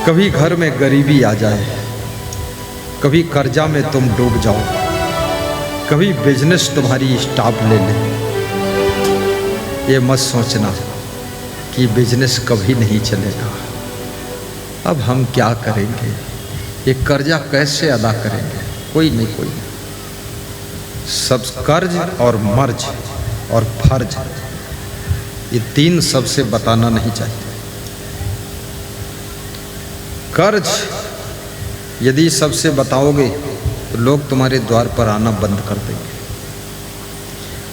कभी घर में गरीबी आ जाए, कभी कर्जा में तुम डूब जाओ, कभी बिजनेस तुम्हारी स्टॉप ले ले, ये मत सोचना कि बिजनेस कभी नहीं चलेगा। अब हम क्या करेंगे, ये कर्जा कैसे अदा करेंगे? कोई नहीं, कोई नहीं। सब कर्ज और मर्ज और फर्ज, ये तीन सबसे बताना नहीं चाहिए। कर्ज यदि सबसे बताओगे तो लोग तुम्हारे द्वार पर आना बंद कर देंगे,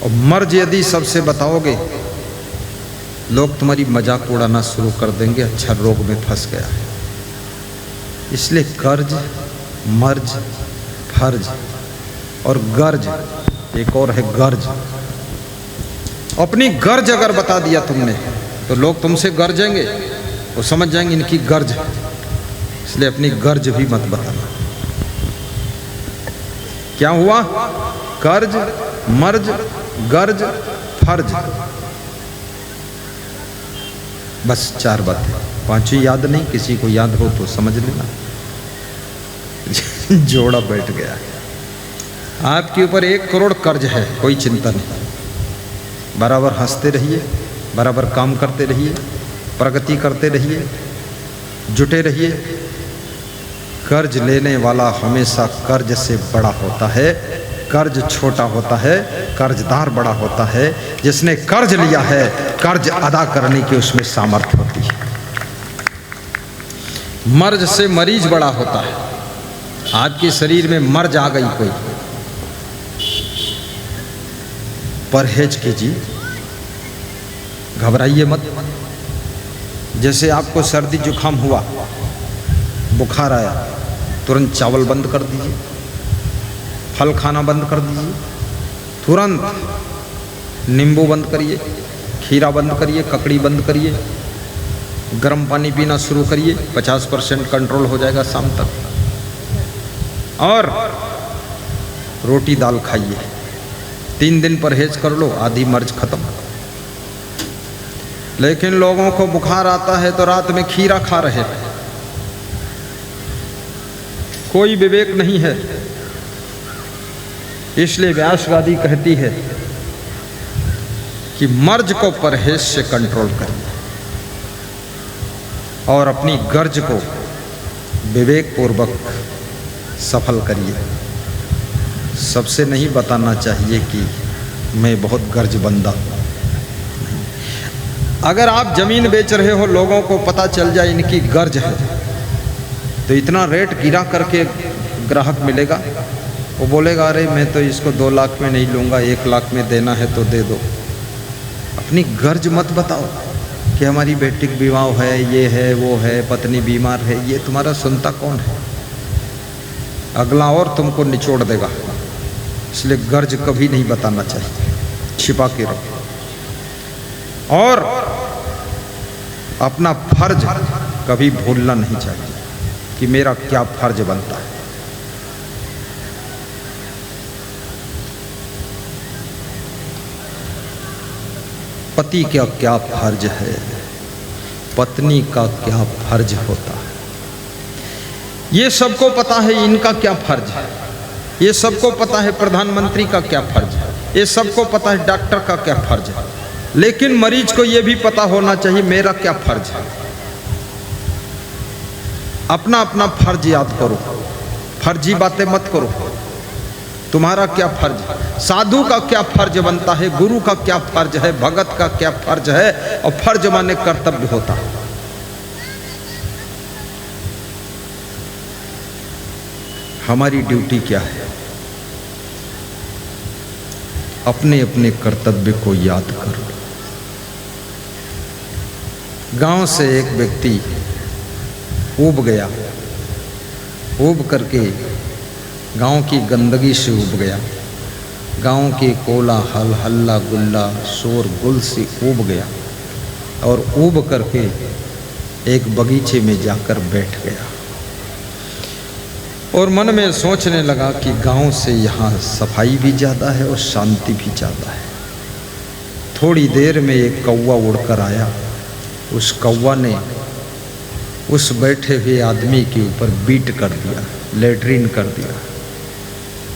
और मर्ज यदि सबसे बताओगे लोग तुम्हारी मजाक उड़ाना शुरू कर देंगे, अच्छा रोग में फंस गया है। इसलिए कर्ज, मर्ज, फर्ज और गर्ज, एक और है गर्ज। अपनी गर्ज अगर बता दिया तुमने तो लोग तुमसे गर्जेंगे, वो समझ जाएंगे इनकी गर्ज, इसलिए अपनी गर्ज भी मत बताना। क्या हुआ? कर्ज, मर्ज, गर्ज, फर्ज, बस 4 बातें। 5वीं याद नहीं, किसी को याद हो तो समझ लेना। जोड़ा बैठ गया। आपके ऊपर 1 करोड़ कर्ज है, कोई चिंता नहीं। बराबर हंसते रहिए, बराबर काम करते रहिए, प्रगति करते रहिए, जुटे रहिए। कर्ज लेने वाला हमेशा कर्ज से बड़ा होता है, कर्ज छोटा होता है, कर्जदार बड़ा होता है। जिसने कर्ज लिया है, कर्ज अदा करने की उसमें सामर्थ्य होती है। मर्ज से मरीज बड़ा होता है। आपके शरीर में मर्ज आ गई कोई, परहेज कीजिए, घबराइए मत। जैसे आपको सर्दी जुकाम हुआ, बुखार आया, तुरंत चावल बंद कर दीजिए, फल खाना बंद कर दीजिए, तुरंत नींबू बंद करिए, खीरा बंद करिए, ककड़ी बंद करिए, गर्म पानी पीना शुरू करिए। 50% कंट्रोल हो जाएगा शाम तक। और रोटी दाल खाइए, 3 दिन परहेज कर लो, आधी मर्ज खत्म। लेकिन लोगों को बुखार आता है तो रात में खीरा खा रहे हैं, कोई विवेक नहीं है। इसलिए व्यासवादी कहती है कि मर्ज को परहेज से कंट्रोल करिए और अपनी गर्ज को विवेक पूर्वक सफल करिए। सबसे नहीं बताना चाहिए कि मैं बहुत गर्ज बंदा हूँ। अगर आप जमीन बेच रहे हो, लोगों को पता चल जाए इनकी गर्ज है, तो इतना रेट गिरा करके ग्राहक मिलेगा, वो बोलेगा अरे मैं तो इसको 2 लाख में नहीं लूँगा, 1 लाख में देना है तो दे दो। अपनी गर्ज मत बताओ कि हमारी बेटी का विवाह है, ये है, वो है, पत्नी बीमार है। ये तुम्हारा सुनता कौन है? अगला और तुमको निचोड़ देगा। इसलिए गर्ज कभी नहीं बताना चाहिए, छिपा के रखो। और अपना फर्ज कभी भूलना नहीं चाहिए कि मेरा क्या फर्ज बनता है। पति का क्या फर्ज है, पत्नी का क्या फर्ज होता है, ये सबको पता है। इनका क्या फर्ज है, ये सबको पता है। प्रधानमंत्री का क्या फर्ज है, ये सबको पता है। डॉक्टर का क्या फर्ज है। लेकिन मरीज को यह भी पता होना चाहिए मेरा क्या फर्ज है। अपना अपना फर्ज याद करो, फर्जी बातें मत करो। तुम्हारा क्या फर्ज है, साधु का क्या फर्ज बनता है, गुरु का क्या फर्ज है, भगत का क्या फर्ज है। और फर्ज माने कर्तव्य होता है। हमारी ड्यूटी क्या है? अपने अपने कर्तव्य को याद करो। गांव से एक व्यक्ति ऊब गया, ऊब करके गांव की गंदगी से ऊब गया, गांव के कोलाहल, हल्ला गुल्ला, शोर गुल से ऊब गया और ऊब करके एक बगीचे में जाकर बैठ गया और मन में सोचने लगा कि गांव से यहाँ सफाई भी ज़्यादा है और शांति भी ज़्यादा है। थोड़ी देर में एक कौवा उड़कर आया। उस कौवा ने उस बैठे हुए आदमी के ऊपर बीट कर दिया, लेटरिन कर दिया।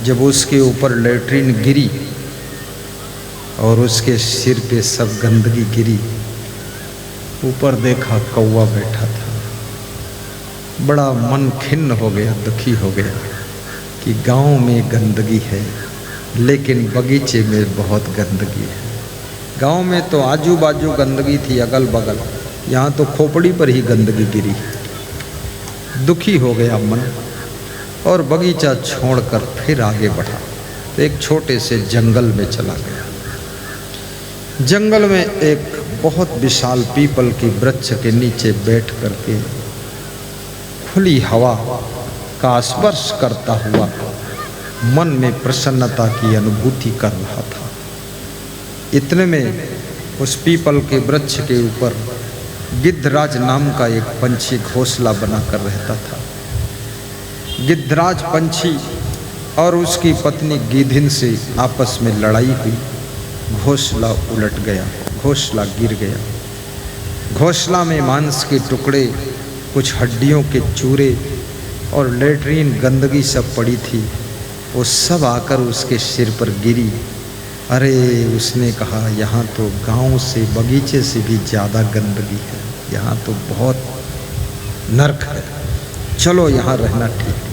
जब उसके ऊपर लेटरिन गिरी और उसके सिर पे सब गंदगी गिरी, ऊपर देखा कौवा बैठा था। बड़ा मन खिन्न हो गया, दुखी हो गया कि गांव में गंदगी है लेकिन बगीचे में बहुत गंदगी है। गांव में तो आजू बाजू गंदगी थी, अगल बगल, यहाँ तो खोपड़ी पर ही गंदगी गिरी। दुखी हो गया मन और बगीचा छोड़कर फिर आगे बढ़ा तो एक छोटे से जंगल में चला गया। जंगल में एक बहुत विशाल पीपल की वृक्ष के नीचे बैठ करके खुली हवा का स्पर्श करता हुआ मन में प्रसन्नता की अनुभूति कर रहा था। इतने में उस पीपल के वृक्ष के ऊपर गिद्धराज नाम का एक पंछी घोंसला बनाकर रहता था। गिद्धराज पंछी और उसकी पत्नी गिधिन से आपस में लड़ाई हुई। घोंसला उलट गया, घोंसला गिर गया। घोंसला में मांस के टुकड़े, कुछ हड्डियों के चूरे और लेटरिन गंदगी सब पड़ी थी। वो सब आकर उसके सिर पर गिरी। अरे, उसने कहा यहाँ तो गांव से, बगीचे से भी ज़्यादा गंदगी है, यहाँ तो बहुत नर्क है, चलो यहाँ रहना ठीक है।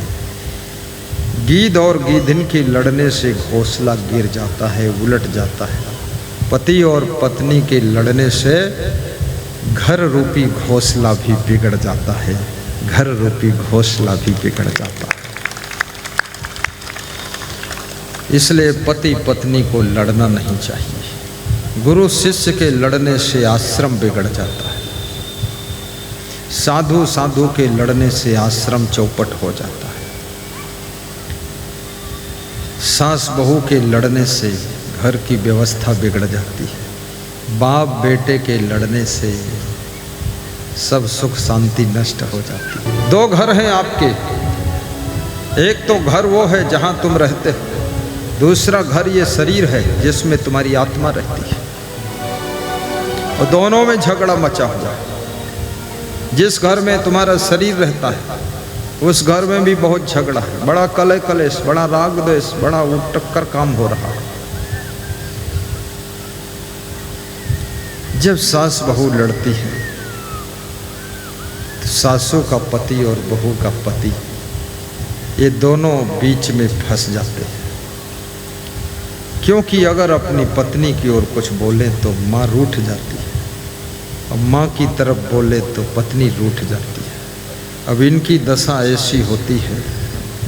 गीध और गीधिन के लड़ने से घोंसला गिर जाता है, उलट जाता है। पति और पत्नी के लड़ने से घर रूपी घोंसला भी बिगड़ जाता है, घर रूपी घोंसला भी बिगड़ जाता है। इसलिए पति पत्नी को लड़ना नहीं चाहिए। गुरु शिष्य के लड़ने से आश्रम बिगड़ जाता है। साधु साधु के लड़ने से आश्रम चौपट हो जाता है। सास बहू के लड़ने से घर की व्यवस्था बिगड़ जाती है। बाप बेटे के लड़ने से सब सुख शांति नष्ट हो जाती है। दो घर हैं आपके, एक तो घर वो है जहां तुम रहते हो, दूसरा घर ये शरीर है जिसमें तुम्हारी आत्मा रहती है। और दोनों में झगड़ा मचा हुआ है। जिस घर में तुम्हारा शरीर रहता है उस घर में भी बहुत झगड़ा है, बड़ा कलह कलेश, बड़ा राग द्वेष, बड़ा उटक्कर काम हो रहा है। जब सास बहू लड़ती है तो सासू का पति और बहू का पति ये दोनों बीच में फंस जाते हैं। क्योंकि अगर अपनी पत्नी की ओर कुछ बोले तो माँ रूठ जाती है और माँ की तरफ बोले तो पत्नी रूठ जाती है। अब इनकी दशा ऐसी होती है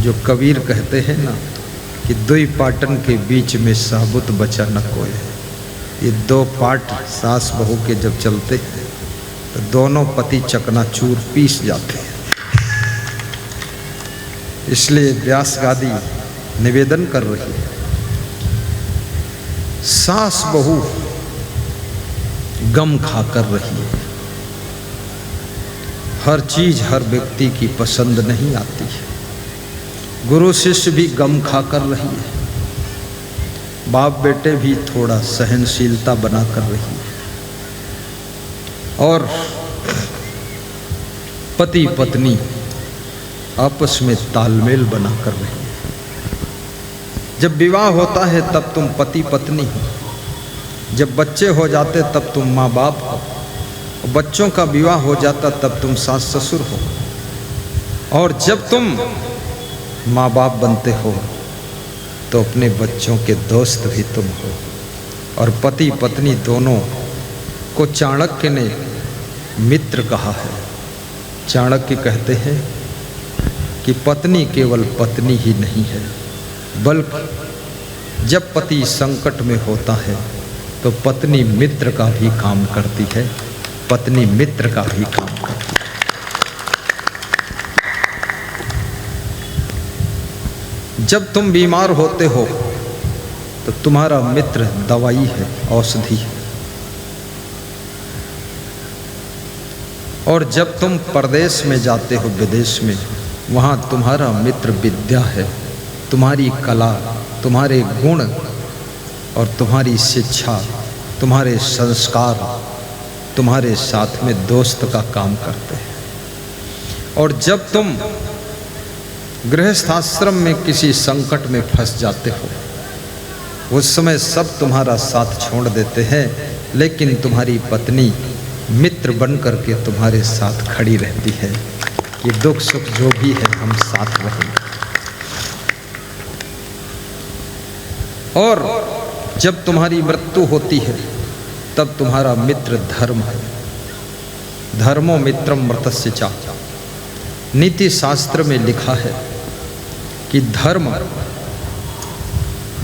जो कबीर कहते हैं ना कि दुई पाटन के बीच में साबुत बचा न कोई। ये दो पाट सास बहू के जब चलते हैं तो दोनों पति चकनाचूर पीस जाते हैं। इसलिए व्यास गादी निवेदन कर रही है, सास बहू गम खाकर रही है। हर चीज हर व्यक्ति की पसंद नहीं आती है। गुरु शिष्य भी गम खाकर रही है। बाप बेटे भी थोड़ा सहनशीलता बना कर रही है। और पति पत्नी आपस में तालमेल बना कर रही है। जब विवाह होता है तब तुम पति पत्नी हो, जब बच्चे हो जाते तब तुम माँ बाप हो, बच्चों का विवाह हो जाता तब तुम सास ससुर हो, और जब तुम माँ बाप बनते हो तो अपने बच्चों के दोस्त भी तुम हो। और पति पत्नी दोनों को चाणक्य ने मित्र कहा है। चाणक्य कहते हैं कि पत्नी केवल पत्नी ही नहीं है, बल्कि जब पति संकट में होता है तो पत्नी मित्र का भी काम करती है, पत्नी मित्र का भी काम करती है। जब तुम बीमार होते हो तो तुम्हारा मित्र दवाई है, औषधि है। और जब तुम परदेश में जाते हो, विदेश में, वहाँ तुम्हारा मित्र विद्या है, तुम्हारी कला, तुम्हारे गुण और तुम्हारी शिक्षा, तुम्हारे संस्कार तुम्हारे साथ में दोस्त का काम करते हैं। और जब तुम गृहस्थाश्रम में किसी संकट में फंस जाते हो, उस समय सब तुम्हारा साथ छोड़ देते हैं, लेकिन तुम्हारी पत्नी मित्र बन करके तुम्हारे साथ खड़ी रहती है कि दुख सुख जो भी है हम साथ रहेंगे। और जब तुम्हारी मृत्यु होती है तब तुम्हारा मित्र धर्म है। धर्मो मित्रम मृतस्य च। नीति शास्त्र में लिखा है कि धर्म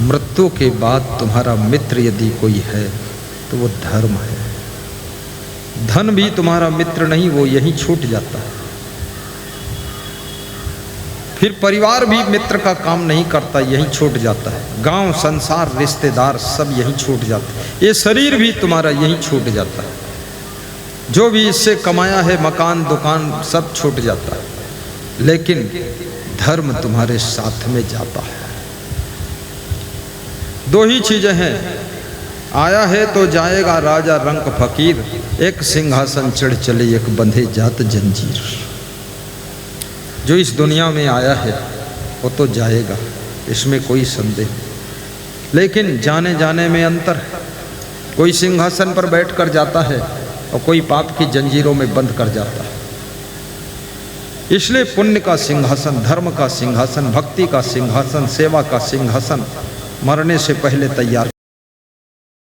मृत्यु के बाद तुम्हारा मित्र यदि कोई है तो वो धर्म है। धन भी तुम्हारा मित्र नहीं, वो यहीं छूट जाता है। फिर परिवार भी मित्र का काम नहीं करता, यहीं छूट जाता है। गांव संसार रिश्तेदार सब यहीं छूट जाते हैं। ये शरीर भी तुम्हारा यहीं छूट जाता है। जो भी इससे कमाया है, मकान दुकान सब छूट जाता है, लेकिन धर्म तुम्हारे साथ में जाता है। दो ही चीजें हैं, आया है तो जाएगा राजा रंक फकीर, एक सिंहासन चढ़ चले एक बंधे जात जंजीर। जो इस दुनिया में आया है वो तो जाएगा, इसमें कोई संदेह नहीं, लेकिन जाने जाने में अंतर है। कोई सिंहासन पर बैठकर जाता है और कोई पाप की जंजीरों में बंद कर जाता है। इसलिए पुण्य का सिंहासन, धर्म का सिंहासन, भक्ति का सिंहासन, सेवा का सिंहासन मरने से पहले तैयार